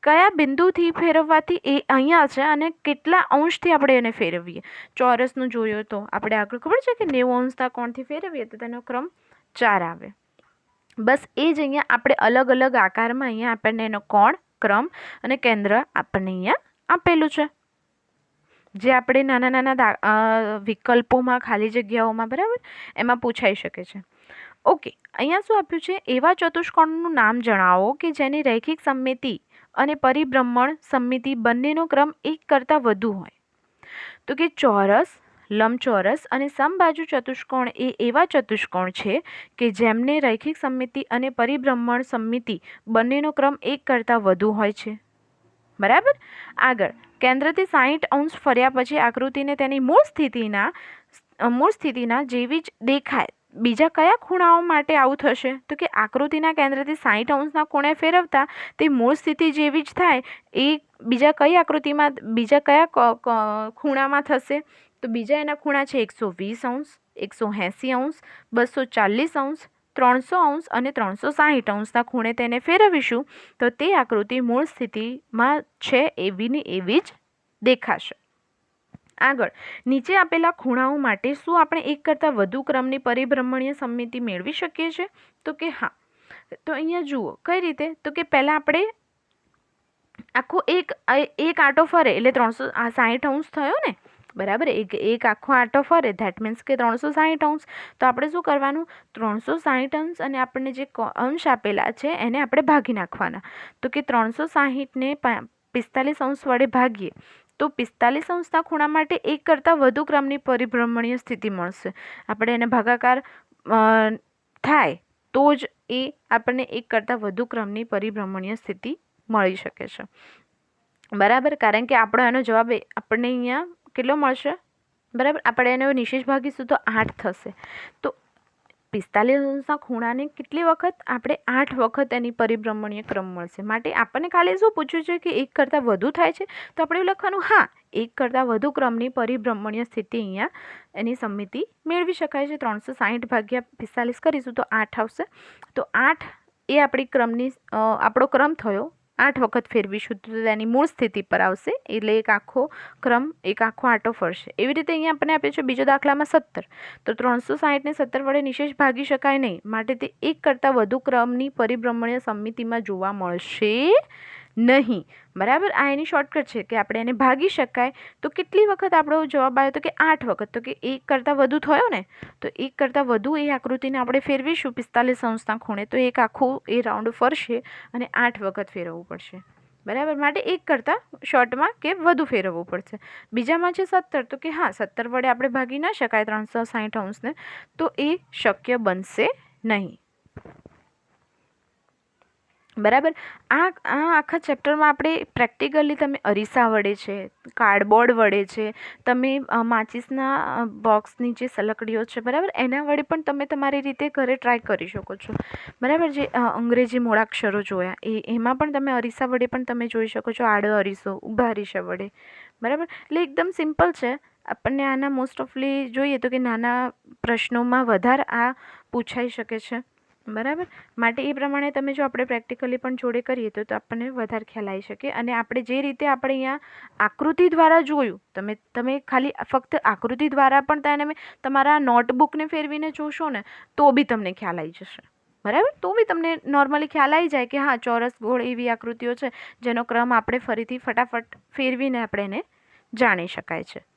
કયા બિંદુથી ફેરવવાથી એ અહીંયા છે, અને કેટલા અંશથી આપણે એને ફેરવીએ. ચોરસનું જોયો તો આપણે આગળ ખબર છે કે 90 અંશના કોણથી ફેરવીએ તો તેનો ક્રમ 4 આવે. બસ એ જ અહીંયા આપણે અલગ અલગ આકારમાં અહીંયા આપણને એનો કોણ, ક્રમ અને કેન્દ્ર આપણને અહીંયા આપેલું છે, જે આપણે નાના નાના વિકલ્પોમાં, ખાલી જગ્યાઓમાં, બરાબર, એમાં પૂછાઈ શકે છે. ઓકે, અહીંયા શું આપ્યું છે, એવા ચતુષ્કોણનું નામ જણાવો કે જેની રૈખિક સમિતિ અને પરિભ્રમણ સમિતિ બંનેનો ક્રમ એક કરતાં વધુ હોય. તો કે ચોરસ, લંબચોરસ અને સમબાજુ ચતુષ્કોણ એ એવા ચતુષ્કોણ છે કે જેમને રૈખિક સમિતિ અને પરિભ્રમણ સમિતિ બંનેનો ક્રમ એક કરતાં વધુ હોય છે, બરાબર. આગળ, કેન્દ્રથી 60 અંશ ફર્યા પછી આકૃતિને તેની મૂળ સ્થિતિના જેવી જ દેખાય. બીજા કયા ખૂણાઓ માટે આવું થશે, તો કે આકૃતિના કેન્દ્રથી 60 અંશના ખૂણે ફેરવતા તે મૂળ સ્થિતિ જેવી જ થાય, એ બીજા કઈ આકૃતિમાં, બીજા કયા ખૂણામાં થશે, તો બીજા એના ખૂણા છે 120 અંશ, 180 અંશ, 240 અંશ, 300 અંશ અને 360 અંશના ખૂણે તેને ફેરવીશું તો તે આકૃતિ મૂળ સ્થિતિમાં છે એવીની એવી જ દેખાશે. આગળ, નીચે આપેલા ખૂણાઓ માટે શું આપણે એક કરતાં વધુ ક્રમની પરિભ્રમણીય સમિતિ મેળવી શકીએ છીએ, તો કે હા. તો અહીંયા જુઓ કઈ રીતે, તો કે પહેલાં આપણે આખો એક આંટો ફરે એટલે 360 અંશ થયો ને, બરાબર. એક આખો આંટો ફરે, ધેટ મીન્સ કે 360 અંશ. તો આપણે શું કરવાનું, 360 અંશ અને આપણને જે અંશ આપેલા છે એને આપણે ભાગી નાખવાના. તો કે 360ને 45 અંશ વડે ભાગીએ તો 45 અંશના ખૂણા માટે એક કરતાં વધુ ક્રમની પરિભ્રમણીય સ્થિતિ મળશે. આપણે એને ભાગાકાર થાય તો જ એ આપણને એક કરતાં વધુ ક્રમની પરિભ્રમણીય સ્થિતિ મળી શકે છે, બરાબર. કારણ કે આપણો એનો જવાબ આપણને અહીંયા કેટલો મળશે, બરાબર. આપણે એનો નિશેષ ભાગીશું તો 8 થશે. તો 45 અંશના ખૂણાને કેટલી વખત, આપણે 8 વખત એની પરિભ્રમણીય ક્રમ મળશે. માટે આપણને ખાલી શું પૂછ્યું છે કે એક કરતાં વધુ થાય છે, તો આપણે એવું લખવાનું, હા, એક કરતાં વધુ ક્રમની પરિભ્રમણીય સ્થિતિ અહીંયા એની સમિતિ મેળવી શકાય છે. 360 ભાગ્યા 45 કરીશું તો 8 આવશે. તો 8 એ આપણી ક્રમની આપણો ક્રમ થયો. 8 વખત ફેરવીશું તો તેની મૂળ સ્થિતિ પર આવશે, એટલે એક આખો ક્રમ, એક આખો આંટો ફરશે. એવી રીતે અહીંયા આપણને આપે છે બીજો દાખલામાં 17. તો 360ને 17 વડે નિશેષ ભાગી શકાય નહીં, માટે તે એક કરતાં વધુ ક્રમની પરિભ્રમણીય સમિતિમાં જોવા મળશે નહીં. બરાબર, આ એની શોર્ટકટ છે કે આપણે એને ભાગી શકાય. તો કેટલી વખત આપણો જવાબ આવ્યો તો કે 8 વખત. તો કે 1 કરતાં વધુ થયો ને, તો 1 કરતાં વધુ એ આકૃતિને આપણે ફેરવીશું 45°ના ખૂણે, તો એક આખું એ રાઉન્ડ ફરશે અને 8 વખત ફેરવવું પડશે. બરાબર, માટે 1 કરતાં શોર્ટમાં કે વધુ ફેરવવું પડશે. બીજામાં છે 17, તો કે હા 17 વડે આપણે ભાગી ના શકાય 360°ને, તો એ શક્ય બનશે નહીં. બરાબર, આ આખા ચેપ્ટરમાં આપણે પ્રેક્ટિકલી તમે અરીસા વડે છે, કાર્ડબોર્ડ વડે છે, તમે માચીસના બોક્સની જે સલકડીઓ છે, બરાબર, એના વડે પણ તમે તમારી રીતે ઘરે ટ્રાય કરી શકો છો. બરાબર, જે અંગ્રેજી મૂળાક્ષરો જોયા એમાં પણ તમે અરીસા વડે પણ તમે જોઈ શકો છો, આડો અરીસો, ઊભા અરીસા વડે. બરાબર, એટલે એકદમ સિમ્પલ છે. આપણને આના મોસ્ટ ઓફલી જોઈએ તો કે નાના પ્રશ્નોમાં વધારે આ પૂછાઈ શકે છે. બરાબર, માટે એ પ્રમાણે તમે જો આપણે પ્રેક્ટિકલી પણ જોડે કરીએ તો આપણને વધારે ખ્યાલ આવી શકે. અને આપણે જે રીતે આપણે અહીંયા આકૃતિ દ્વારા જોયું, તમે ખાલી ફક્ત આકૃતિ દ્વારા પણ તેને તમારા નોટબુકને ફેરવીને જોશો ને તો બી તમને ખ્યાલ આવી જશે. બરાબર, તો બી તમને નોર્મલી ખ્યાલ આવી જાય કે હા ચોરસ, ગોળ એવી આકૃતિઓ છે જેનો ક્રમ આપણે ફરીથી ફટાફટ ફેરવીને આપણે એને જાણી શકાય છે.